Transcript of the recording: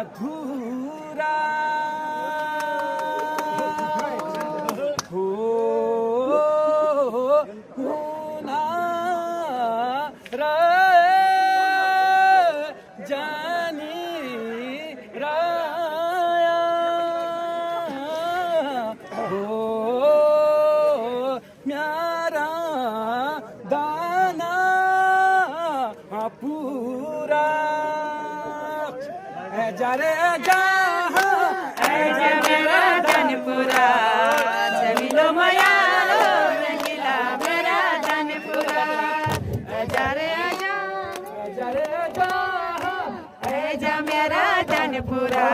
अधूरा हो होना जानी राया हो म्यारा दाना पूरा जरे जा मेरा धनपुरा चलो माया रंगीला मेरा धनपुरा जरे जा मेरा धनपुरा